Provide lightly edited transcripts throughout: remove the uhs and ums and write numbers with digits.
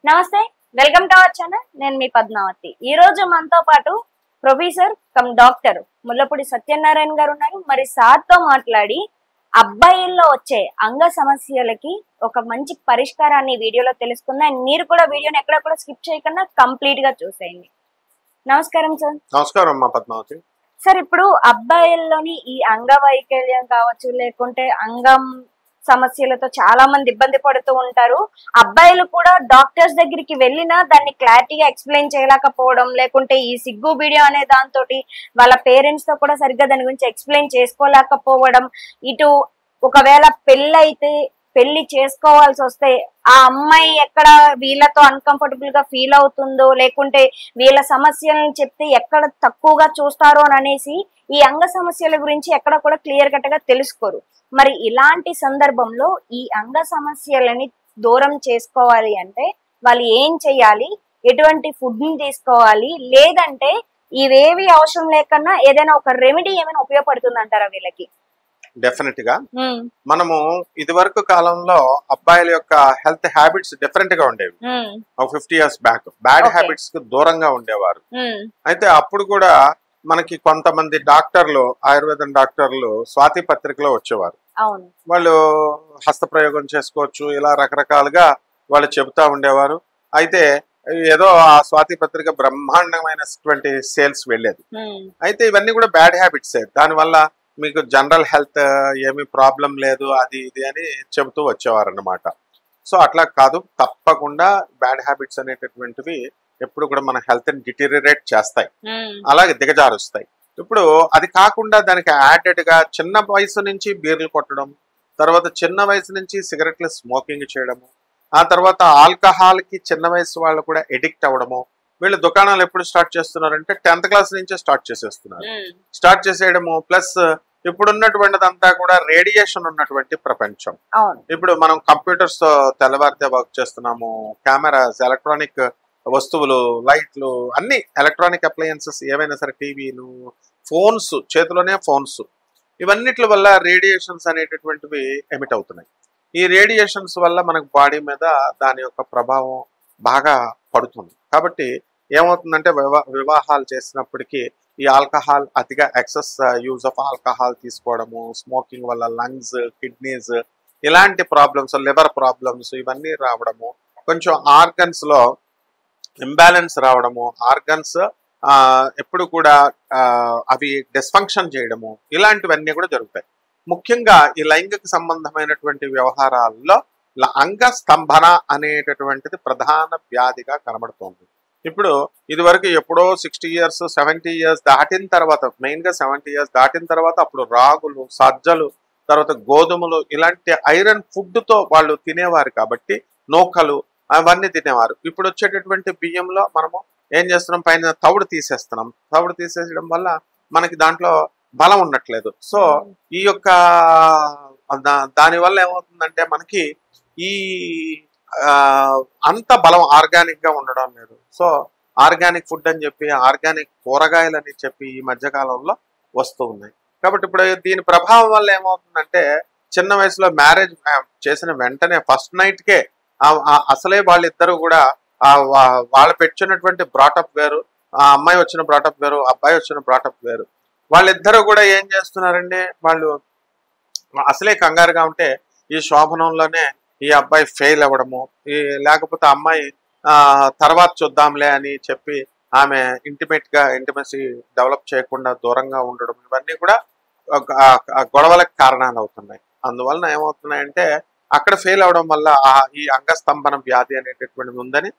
నమస్తే, welcome to our channel. నేను మీ పద్మావతి. ఈ రోజు మనతో పాటు professor come doctor Mullapudi Satyanarayana గారు ఉన్నారు. మరి సార్తో మాట్లాడి అబ్బాయిల్లో వచ్చే అంగ సమస్యలకి ఒక మంచి పరిష్కారాన్ని వీడియోలో తెలుసుకుందాం. అండ్ మీరు కూడా వీడియోని ఎక్కడ కూడా స్కిప్ చేయకుండా కంప్లీట్ గా చూసేయండి. నమస్కారం సార్. నమస్కారం అమ్మా పద్మావతి. సార్, ఇప్పుడు అబ్బాయిల్లోని ఈ అంగవైకల్యం కావచ్చు, లేకుంటే అంగం సమస్యలతో చాలా మంది ఇబ్బంది పడుతూ ఉంటారు. అబ్బాయిలు కూడా డాక్టర్స్ దగ్గరికి వెళ్ళినా దాన్ని క్లారిటీగా ఎక్స్ప్లెయిన్ చేయలేకపోవడం, లేకుంటే ఈ సిగ్గు వీడియో అనే దాంతో వాళ్ళ పేరెంట్స్ తో కూడా సరిగ్గా దాని గురించి ఎక్స్ప్లెయిన్ చేసుకోలేకపోవడం, ఇటు ఒకవేళ పెళ్లి చేసుకోవాల్సి వస్తే ఆ అమ్మాయి ఎక్కడ వీళ్ళతో అన్కంఫర్టబుల్ గా ఫీల్ అవుతుందో, లేకుంటే వీళ్ళ సమస్యలను చెప్తే ఎక్కడ తక్కువగా చూస్తారో అని అనేసి ఈ అంగ సమస్యల గురించి ఎక్కడ కూడా క్లియర్ కట్ గా తెలుసుకోరు. మరి ఇలాంటి సందర్భంలో ఈ అంగ సమస్యలని దూరం చేసుకోవాలి అంటే వాళ్ళు ఏం చెయ్యాలి, ఎటువంటి ఫుడ్ ని తీసుకోవాలి, లేదంటే ఇవేవి అవసరం లేకన్నా ఏదైనా ఒక రెమెడీ ఏమైనా ఉపయోగపడుతుంది అంటారా వీళ్ళకి? డెఫినెట్ గా మనము ఇది వరకు కాలంలో అబ్బాయిల యొక్క హెల్త్ హ్యాబిట్స్ డిఫరెంట్ గా ఉండేవి. 50 years బ్యాక్ బ్యాడ్ హ్యాబిట్స్ కు దూరంగా ఉండేవారు. అయితే అప్పుడు కూడా మనకి కొంతమంది డాక్టర్లు, ఆయుర్వేదం డాక్టర్లు స్వాతి పత్రికలో వచ్చేవారు. వాళ్ళు హస్తప్రయోగం చేసుకోవచ్చు, ఇలా రకరకాలుగా వాళ్ళు చెబుతా ఉండేవారు. అయితే ఏదో ఆ స్వాతి పత్రిక బ్రహ్మాండమైనటువంటి సేల్స్ వెళ్ళేది. అయితే ఇవన్నీ కూడా బ్యాడ్ హ్యాబిట్స్. దానివల్ల మీకు జనరల్ హెల్త్ ఏమీ ప్రాబ్లం లేదు, అది ఇది అని చెబుతూ వచ్చేవారు అన్నమాట. సో అట్లా కాదు, తప్పకుండా బ్యాడ్ హ్యాబిట్స్ అనేటటువంటివి ఎప్పుడు కూడా మన హెల్త్ ని డిటీరియరేట్ చేస్తాయి, అలాగే దిగజారుస్తాయి. ఇప్పుడు అది కాకుండా దానికి యాడెడ్ గా చిన్న వయసు నుంచి బీర్లు కొట్టడం, తర్వాత చిన్న వయసు నుంచి సిగరెట్లు స్మోకింగ్ చేయడము, ఆ తర్వాత ఆల్కహాల్ కి చిన్న వయసు వాళ్ళు కూడా ఎడిక్ట్ అవ్వడము. వీళ్ళు దుకాణాలు ఎప్పుడు స్టార్ట్ చేస్తున్నారంటే 10th క్లాస్ నుంచే స్టార్ట్ చేసేస్తున్నారు. స్టార్ట్ చేసేయడము ప్లస్ ఇప్పుడున్నటువంటిదంతా కూడా రేడియేషన్ ఉన్నటువంటి ప్రపంచం. ఇప్పుడు మనం కంప్యూటర్స్ తో తెల్లవారితే వర్క్ చేస్తున్నాము, కెమెరాస్, ఎలక్ట్రానిక్ వస్తువులు, లైట్లు, అన్ని ఎలక్ట్రానిక్ అప్లయన్సెస్ ఏవైనా సరే, టీవీలు, ఫోన్స్, చేతిలోనే ఫోన్స్, ఇవన్నిటి వల్ల రేడియేషన్స్ అనేటటువంటివి ఎమిట్ అవుతున్నాయి. ఈ రేడియేషన్స్ వల్ల మనకు బాడీ మీద దాని యొక్క ప్రభావం బాగా పడుతుంది. కాబట్టి ఏమవుతుందంటే వివాహాలు చేసినప్పటికీ ఈ ఆల్కహాల్ అతిగా ఎక్సెస్ యూజ్ ఆఫ్ ఆల్కహాల్ తీసుకోవడము, స్మోకింగ్ వల్ల లంగ్స్, కిడ్నీస్, ఇలాంటి ప్రాబ్లమ్స్, లివర్ ప్రాబ్లమ్స్ ఇవన్నీ రావడము, కొంచెం ఆర్గన్స్ లో ఇంబ్యాలెన్స్ రావడము, ఆర్గన్స్ ఎప్పుడు కూడా అవి డిస్ఫంక్షన్ చేయడము, ఇలాంటివన్నీ కూడా జరుగుతాయి. ముఖ్యంగా ఈ లైంగిక సంబంధమైనటువంటి వ్యవహారాల్లో అంగ స్తంభన అనేటటువంటిది ప్రధాన వ్యాధిగా కనబడుతోంది. ఇప్పుడు ఇది వరకు ఎప్పుడో 60 years 70 years దాటిన తర్వాత, మెయిన్ గా 70 years దాటిన తర్వాత అప్పుడు రాగులు, సజ్జలు, తర్వాత గోధుమలు, ఇలాంటి ఐరన్ ఫుడ్ తో వాళ్ళు తినేవారు కాబట్టి నూకలు అవన్నీ తినేవారు. ఇప్పుడు వచ్చేటటువంటి బియ్యంలో మనము ఏం చేస్తున్నాం, పైన తవుడు తీసేస్తున్నాం. తవుడు తీసేయడం వల్ల మనకి దాంట్లో బలం ఉండట్లేదు. సో ఈ యొక్క దానివల్ల ఏమవుతుందంటే మనకి ఈ అంత బలం ఆర్గానిక్ గా ఉండడం లేదు. సో ఆర్గానిక్ ఫుడ్ అని చెప్పి, ఆర్గానిక్ కూరగాయలు అని చెప్పి ఈ మధ్యకాలంలో వస్తూ ఉన్నాయి. కాబట్టి ఇప్పుడు దీని ప్రభావం వల్ల ఏమవుతుందంటే చిన్న వయసులో మ్యారేజ్ చేసిన వెంటనే ఫస్ట్ నైట్ కే అసలే వాళ్ళిద్దరూ కూడా వాళ్ళు పెట్టినటువంటి బ్రాటప్ వేరు, ఆ అమ్మాయి వచ్చిన బ్రాటప్ వేరు, అబ్బాయి వచ్చిన బ్రాటప్ వేరు. వాళ్ళిద్దరూ కూడా ఏం చేస్తున్నారండి, వాళ్ళు అసలే కంగారుగా ఉంటే ఈ శోభనంలోనే ఈ అబ్బాయి ఫెయిల్ అవ్వడము, లేకపోతే అమ్మాయి తర్వాత చూద్దాంలే అని చెప్పి ఆమె ఇంటిమసీ డెవలప్ చేయకుండా దూరంగా ఉండడం, ఇవన్నీ కూడా గొడవలకు కారణాలు అవుతున్నాయి. అందువలన ఏమవుతున్నాయంటే అక్కడ ఫెయిల్ అవడం వల్ల ఈ అంగస్తంభన వ్యాధి అనేటటువంటిది ఉందని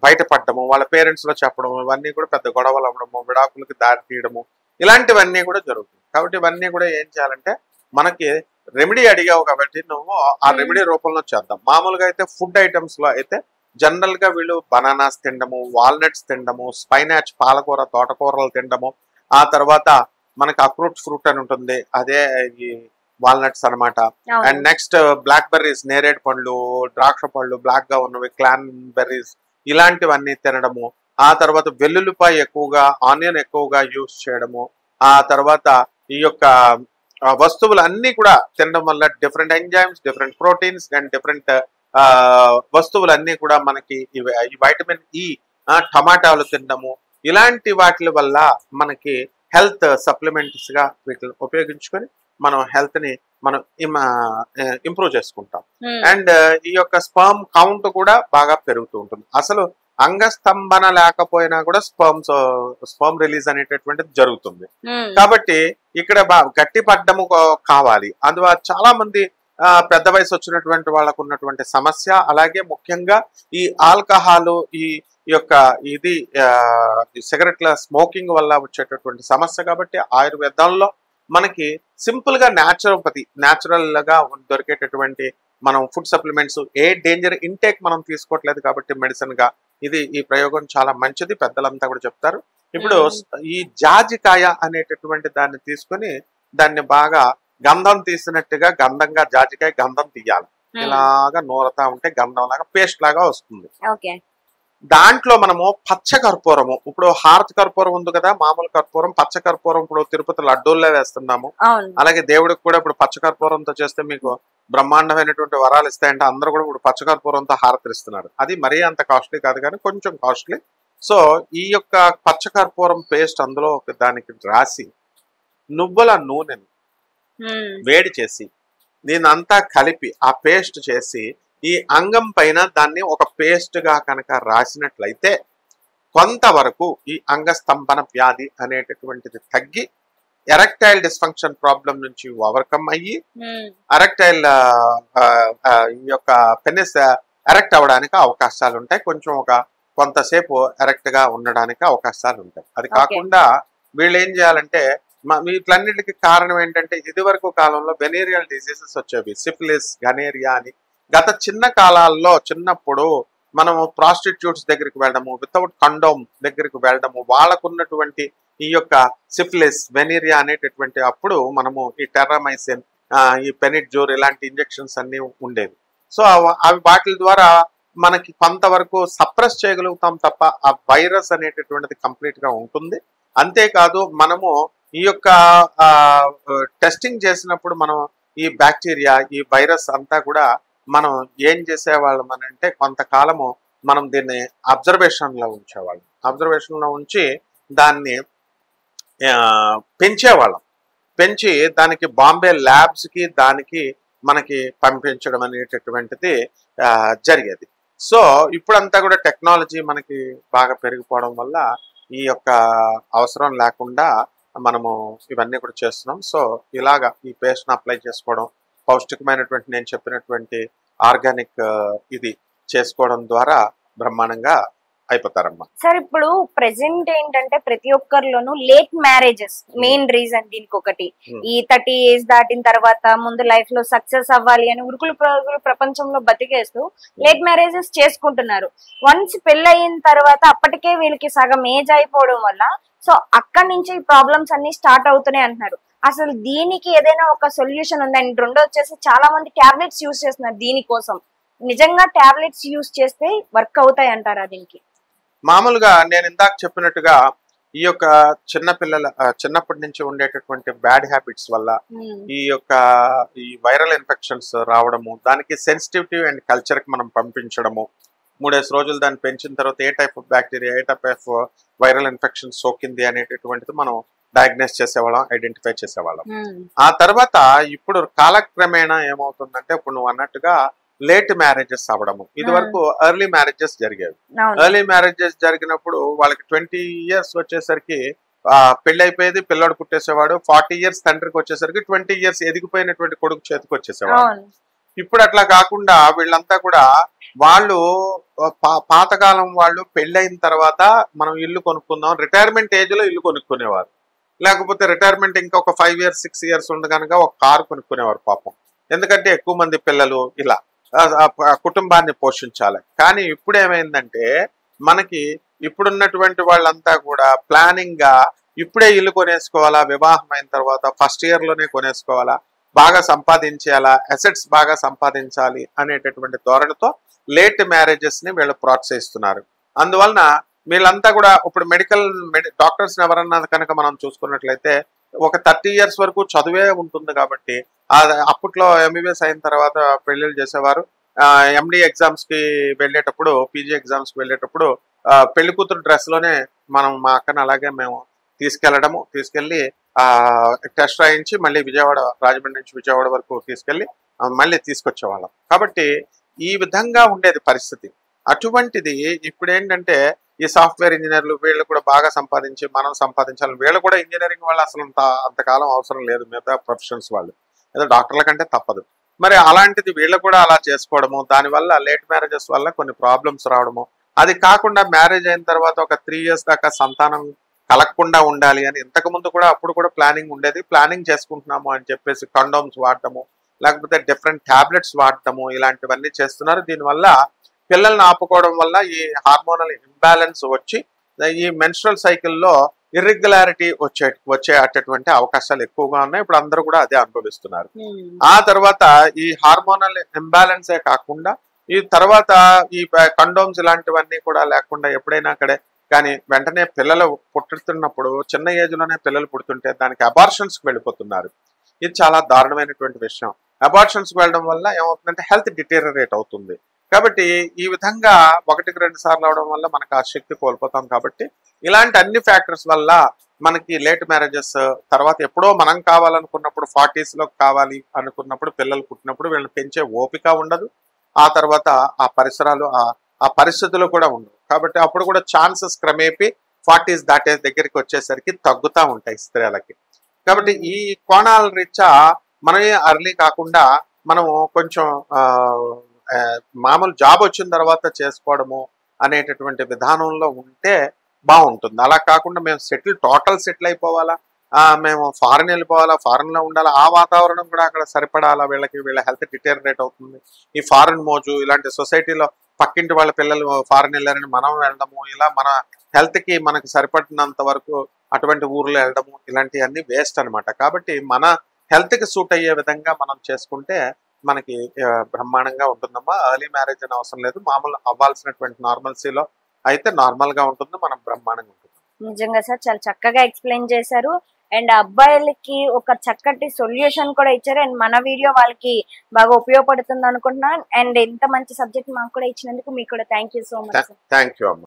బయటపడము, వాళ్ళ పేరెంట్స్ లో చెప్పడము, ఇవన్నీ కూడా పెద్ద గొడవలు అవ్వడము, విడాకులకి దారి తీయడము, ఇలాంటివన్నీ కూడా జరుగుతుంది. కాబట్టి ఇవన్నీ కూడా ఏం చేయాలంటే మనకి రెమెడీ అడిగావు కాబట్టి నువ్వు ఆ రెమెడీ రూపంలో చేద్దాం. మామూలుగా అయితే ఫుడ్ ఐటమ్స్ లో అయితే జనరల్ గా వీళ్ళు బనానాస్ తినడము, వాల్నట్స్ తినడము, స్పైనాచ్, పాలకూర, తోటకూరలు తినడము, ఆ తర్వాత మనకి అక్రూట్ ఫ్రూట్ అని ఉంటుంది, అదే ఈ వాల్నట్స్ అనమాట. అండ్ నెక్స్ట్ బ్లాక్ బెర్రీస్, నేరేడు పండ్లు, ద్రాక్ష పళ్ళు, బ్లాక్ గా ఉన్నవి, క్లాన్ బెర్రీస్, ఇలాంటివన్నీ తినడము. ఆ తర్వాత వెల్లుల్లిపాయ ఎక్కువగా, ఆనియన్ ఎక్కువగా యూజ్ చేయడము. ఆ తర్వాత ఈ యొక్క వస్తువులు అన్ని కూడా తినడం వల్ల different enzymes, different proteins and different వస్తువులన్నీ కూడా మనకి ఈ వైటమిన్ ఈ, టమాటాలు తినడము, ఇలాంటి వాటి వల్ల మనకి హెల్త్ సప్లిమెంట్స్ గా వీటిని ఉపయోగించుకొని మనం హెల్త్ ని మనం ఇంప్రూవ్ చేసుకుంటాం. అండ్ ఈ యొక్క స్పర్మ్ కౌంట్ కూడా బాగా పెరుగుతూ ఉంటుంది. అసలు అంగస్తంభన లేకపోయినా కూడా స్పర్మ్ రిలీజ్ అనేటటువంటిది జరుగుతుంది. కాబట్టి ఇక్కడ గట్టి పడ్డము కావాలి. అందువల్ల చాలా మంది పెద్ద వయసు వచ్చినటువంటి వాళ్ళకు ఉన్నటువంటి సమస్య, అలాగే ముఖ్యంగా ఈ ఆల్కహాల్, ఈ యొక్క ఇది సిగరెట్ల స్మోకింగ్ వల్ల వచ్చేటటువంటి సమస్య. కాబట్టి ఆయుర్వేదంలో మనకి సింపుల్ గా న్యాచురల్ గా దొరికేటటువంటి మనం ఫుడ్ సప్లిమెంట్స్, ఏ డేంజర్ ఇంటేక్ మనం తీసుకోవట్లేదు కాబట్టి మెడిసిన్ గా ఈ ప్రయోగం చాలా మంచిది, పెద్దలంతా కూడా చెప్తారు. ఇప్పుడు ఈ జాజికాయ అనేటటువంటి దాన్ని తీసుకొని దాన్ని బాగా గంధం తీసినట్టుగా జాజికాయ గంధం తీయాలి. ఇలాగా నూరతా ఉంటే గంధం లాగా పేస్ట్ లాగా వస్తుంది. దాంట్లో మనము పచ్చ కర్పూరము, ఇప్పుడు హారతి కర్పూరం ఉంది కదా, మామూలు కర్పూరం, పచ్చ కర్పూరం ఇప్పుడు తిరుపతి లడ్డూల్లో వేస్తున్నాము. అలాగే దేవుడికి కూడా ఇప్పుడు పచ్చ కర్పూరంతో చేస్తే మీకు బ్రహ్మాండమైనటువంటి వరాలు ఇస్తాయంటే అందరూ కూడా ఇప్పుడు పచ్చ కర్పూరంతో హారతిస్తున్నారు. అది మరీ అంత కాస్ట్లీ కాదు కానీ కొంచెం కాస్ట్లీ. సో ఈ యొక్క పచ్చ కర్పూరం పేస్ట్ అందులో దానికి రాసి నువ్వుల నూనెను వేడి చేసి దీనంతా కలిపి ఆ పేస్ట్ చేసి ఈ అంగం పైన దాన్ని ఒక పేస్ట్ గా కనుక రాసినట్లయితే కొంతవరకు ఈ అంగస్తంభన వ్యాధి అనేటటువంటిది తగ్గి ఎరెక్టైల్ డిస్ఫంక్షన్ ప్రాబ్లం నుంచి ఓవర్కమ్ అయ్యి ఎరెక్టైల్ ఈ యొక్క పెనిస్ ఎరెక్ట్ అవ్వడానికి అవకాశాలు ఉంటాయి. కొంచెం కొంతసేపు ఎరెక్ట్ గా ఉండడానికి అవకాశాలు ఉంటాయి. అది కాకుండా వీళ్ళు ఏం చేయాలంటే వీటిలన్నిటికీ కారణం ఏంటంటే ఇదివరకు కాలంలో వెనీరియల్ డిసీజెస్ వచ్చేవి, సిఫిలిస్, గనేరియా అని. గత చిన్నప్పుడు మనము ప్రాస్టిట్యూట్స్ దగ్గరికి వెళ్ళడము, వితౌట్ కండోమ్ దగ్గరికి వెళ్ళడము, వాళ్ళకున్నటువంటి ఈ యొక్క సిఫిలిస్, వెనీరియా అనేటటువంటి అప్పుడు మనము ఈ టెర్రామైసిన్, ఈ పెనిడ్జోర్ ఇలాంటి ఇంజెక్షన్స్ అన్ని ఉండేవి. సో అవి వాటి ద్వారా మనకి కొంతవరకు సప్రెస్ చేయగలుగుతాం తప్ప ఆ వైరస్ అనేటటువంటిది కంప్లీట్ గా ఉంటుంది. అంతేకాదు మనము ఈ యొక్క టెస్టింగ్ చేసినప్పుడు మనం ఈ బ్యాక్టీరియా, ఈ వైరస్ అంతా కూడా మనం ఏం చేసేవాళ్ళం అని అంటే కొంతకాలము మనం దీన్ని అబ్జర్వేషన్ లో ఉంచేవాళ్ళం. అబ్జర్వేషన్ లో ఉంచి దాన్ని పెంచేవాళ్ళం. పెంచి దానికి బాంబే ల్యాబ్స్ కి దానికి మనకి పంపించడం అనేటటువంటిది జరిగేది. సో ఇప్పుడంతా కూడా టెక్నాలజీ మనకి బాగా పెరిగిపోవడం వల్ల ఈ యొక్క అవసరం లేకుండా మనము ఇవన్నీ కూడా చేస్తున్నాం. సో ఇలాగా ఈ పేస్ట్ అప్లై చేసుకోవడం, పౌష్టికమైనటువంటి నేను చెప్పినటువంటి ఆర్గానిక్ ఇది చేసుకోవడం ద్వారా బ్రహ్మాండంగా అయిపోతారమ్మా. సార్ ఇప్పుడు ప్రెసెంట్ ఏంటంటే ప్రతి ఒక్కరిలోనూ లేట్ మ్యారేజెస్ మెయిన్ రీజన్ దీనికి ఒకటి. ఈ 30 ఏజ్ దాటిన తర్వాత ముందు లైఫ్ లో సక్సెస్ అవ్వాలి అని ఉరుకులు ప్రపంచంలో బతికేస్తూ లేట్ మ్యారేజెస్ చేసుకుంటున్నారు. వన్స్ పెళ్ళయిన తర్వాత అప్పటికే వీళ్ళకి సగం ఏజ్ అయిపోవడం వల్ల సో అక్కడి నుంచి ప్రాబ్లమ్స్ అన్ని స్టార్ట్ అవుతున్నాయి అంటున్నారు. అసలు దీనికి ఏదైనా ఒక సొల్యూషన్ ఉందండి? రెండో వచ్చేసి చాలా మంది టాబ్లెట్స్ యూజ్ చేస్తున్నారు దీనికోసం. నిజంగా టాబ్లెట్స్ యూజ్ చేస్తే వర్క్ అవుతాయి అంటారా దీనికి? మామూలుగా నేను ఇందాక చెప్పినట్టుగా ఈ యొక్క చిన్నప్పటి నుంచి ఉండేటటువంటి బ్యాడ్ హ్యాబిట్స్ వల్ల ఈ వైరల్ ఇన్ఫెక్షన్స్ రావడము, దానికి సెన్సిటివిటీ అండ్ కల్చర్ కి మనం పంపించడము, 3 రోజులు దాన్ని పెంచిన తర్వాత ఏ టైప్ ఆఫ్ బ్యాక్టీరియా, ఏ టైప్ ఆఫ్ వైరల్ ఇన్ఫెక్షన్ సోకింది అనేటటువంటిది మనం డయాగ్నోస్ చేసేవాళ్ళం, ఐడెంటిఫై చేసేవాళ్ళం. ఆ తర్వాత ఇప్పుడు కాలక్రమేణా ఏమవుతుందంటే ఇప్పుడు నువ్వు అన్నట్టుగా లేట్ మ్యారేజెస్ అవ్వడము. ఇది వరకు ఎర్లీ మ్యారేజెస్ జరిగేవి. ఎర్లీ మ్యారేజెస్ జరిగినప్పుడు వాళ్ళకి 20 years వచ్చేసరికి పెళ్లి అయిపోయేది, పిల్లడు పుట్టేసేవాడు. 40 years తండ్రికి వచ్చేసరికి 20 years ఎదిగిపోయినటువంటి కొడుకు చేతికి వచ్చేసేవాడు. ఇప్పుడు అట్లా కాకుండా వీళ్ళంతా కూడా వాళ్ళు పాతకాలం వాళ్ళు పెళ్ళైన తర్వాత మనం ఇల్లు కొనుక్కుందాం, రిటైర్మెంట్ ఏజ్ లో ఇల్లు కొనుక్కునేవారు. లేకపోతే రిటైర్మెంట్ ఇంకా ఒక 5 years 6 years ఉండగానగా ఒక కారు కొనుక్కునేవారు పాపం. ఎందుకంటే ఎక్కువ మంది పిల్లలు ఇలా కుటుంబాన్ని పోషించాలి. కానీ ఇప్పుడు ఏమైందంటే మనకి ఇప్పుడున్నటువంటి వాళ్ళంతా కూడా ప్లానింగ్ గా ఇప్పుడే ఇల్లు కొనేసుకోవాలా, వివాహం అయిన తర్వాత ఫస్ట్ ఇయర్ లోనే కొనేసుకోవాలా, బాగా సంపాదించాలా, అసెట్స్ బాగా సంపాదించాలి అనేటటువంటి ధోరణితో లేట్ మ్యారేజెస్ ని వీళ్ళు ప్రోత్సహిస్తున్నారు. అందువలన వీళ్ళంతా కూడా ఇప్పుడు డాక్టర్స్ ఎవరన్నా కనుక మనం చూసుకున్నట్లయితే ఒక 30 years వరకు చదువే ఉంటుంది కాబట్టి అప్పట్లో MBBS అయిన తర్వాత పెళ్లిళ్ళు చేసేవారు. ఎండి ఎగ్జామ్స్ కి వెళ్ళేటప్పుడు, పీజీ ఎగ్జామ్స్ కి వెళ్ళేటప్పుడు పెళ్లి కూతురు డ్రెస్ లోనే మనం మా అక్కని అలాగే మేము తీసుకెళ్లి టెస్ట్ రాయించి మళ్ళీ రాజమండ్రి నుంచి విజయవాడ వరకు తీసుకెళ్లి మళ్ళీ తీసుకొచ్చేవాళ్ళం. కాబట్టి ఈ విధంగా ఉండేది పరిస్థితి. అటువంటిది ఇప్పుడు ఏంటంటే ఈ సాఫ్ట్వేర్ ఇంజనీర్లు వీళ్ళు కూడా బాగా సంపాదించి మనం సంపాదించాలి. వీళ్ళు కూడా ఇంజనీరింగ్ వాళ్ళు అసలు అంతకాలం అవసరం లేదు, మిగతా ప్రొఫెషన్స్ వాళ్ళు ఏదో డాక్టర్ల కంటే తప్పదు. మరి అలాంటిది వీళ్ళు కూడా అలా చేసుకోవడము, దానివల్ల లేట్ మ్యారేజెస్ వల్ల కొన్ని ప్రాబ్లమ్స్ రావడము. అది కాకుండా మ్యారేజ్ అయిన తర్వాత ఒక 3 years దాకా సంతానం కలగకుండా ఉండాలి అని ఇంతకు ముందు కూడా అప్పుడు కూడా ప్లానింగ్ ఉండేది. ప్లానింగ్ చేసుకుంటున్నాము అని చెప్పేసి కండోమ్స్ వాడటము, లేకపోతే డిఫరెంట్ టాబ్లెట్స్ వాడటము, ఇలాంటివన్నీ చేస్తున్నారు. దీనివల్ల పిల్లల్ని ఆపుకోవడం వల్ల ఈ హార్మోనల్ ఇంబ్యాలెన్స్ వచ్చి ఈ మెన్స్ట్రల్ సైకిల్లో ఇర్రెగ్యులారిటీ వచ్చేటటువంటి అవకాశాలు ఎక్కువగా ఉన్నాయి. ఇప్పుడు అందరూ కూడా అదే అనుభవిస్తున్నారు. ఆ తర్వాత ఈ హార్మోనల్ ఇంబ్యాలెన్సే కాకుండా ఈ తర్వాత ఈ కండోమ్స్ ఇలాంటివన్నీ కూడా లేకుండా ఎప్పుడైనా అక్కడే కానీ వెంటనే పిల్లలు పుట్టుతున్నప్పుడు చిన్న ఏజ్ లోనే పిల్లలు పుడుతుంటే దానికి అబార్షన్స్ కి వెళ్ళిపోతున్నారు. ఇది చాలా దారుణమైనటువంటి విషయం. అబార్షన్స్ కి వెళ్ళడం వల్ల ఏమవుతుందంటే హెల్త్ డిటీరియరేట్ అవుతుంది. కాబట్టి ఈ విధంగా 1-2 సార్లు అవడం వల్ల మనకు ఆ శక్తి కోల్పోతాం. కాబట్టి ఇలాంటి అన్ని ఫ్యాక్టర్స్ వల్ల మనకి లేట్ మ్యారేజెస్, తర్వాత ఎప్పుడో మనం కావాలనుకున్నప్పుడు 40s లో కావాలి అనుకున్నప్పుడు పిల్లలు పుట్టినప్పుడు వీళ్ళని పెంచే ఓపిక ఉండదు. ఆ తర్వాత ఆ పరిసరాలు ఆ పరిస్థితులు కూడా ఉండవు. కాబట్టి అప్పుడు కూడా ఛాన్సెస్ క్రమేపీ 40s దాటే దగ్గరికి వచ్చేసరికి తగ్గుతూ ఉంటాయి స్త్రీలకి. కాబట్టి ఈ కోణాల రీత్యా మనమే అర్లీ కాకుండా మనము కొంచెం మామూలు జాబ్ వచ్చిన తర్వాత చేసుకోవడము అనేటటువంటి విధానంలో ఉంటే బాగుంటుంది. అలా కాకుండా మేము టోటల్ సెటిల్ అయిపోవాలా, మేము ఫారెన్ వెళ్ళిపోవాలా, ఫారెన్ లో ఉండాలా, ఆ వాతావరణం కూడా అక్కడ సరిపడాలా, వీళ్ళ హెల్త్ డిటీరియరేట్ అవుతుంది. ఈ ఫారెన్ మోజు ఇలాంటి సొసైటీలో పక్కింటి వాళ్ళ పిల్లలు ఫారెన్ వెళ్ళారని మనం వెళ్ళడము, ఇలా మన హెల్త్ కి మనకు సరిపడినంత వరకు అటువంటి ఊర్లో వెళ్ళడము ఇలాంటివన్నీ వేస్ట్ అనమాట. కాబట్టి మన హెల్త్ కి సూట్ అయ్యే విధంగా మనం చేసుకుంటే మనకి బ్రహ్మాండంగా ఉంటుందమ్మా. ఎర్లీ మ్యారేజ్ అని అవసరం లేదు, మామూలు అవ్వాల్సినటువంటి నార్మల్సీలో అయితే నార్మల్ గా ఉంటుంది, మనం బ్రహ్మాండంగా ఉంటుంది. నిజంగా సార్ చాలా చక్కగా ఎక్స్ప్లెయిన్ చేశారు. అండ్ అబ్బాయిలకి ఒక చక్కటి సొల్యూషన్ కూడా ఇచ్చారు. అండ్ మన వీడియో వాళ్ళకి బాగా ఉపయోగపడుతుంది అనుకుంటున్నాను. అండ్ ఇంత మంచి సబ్జెక్ట్ మాకు కూడా ఇచ్చినందుకు మీకు కూడా thank you so much. Thank you అమ్మ.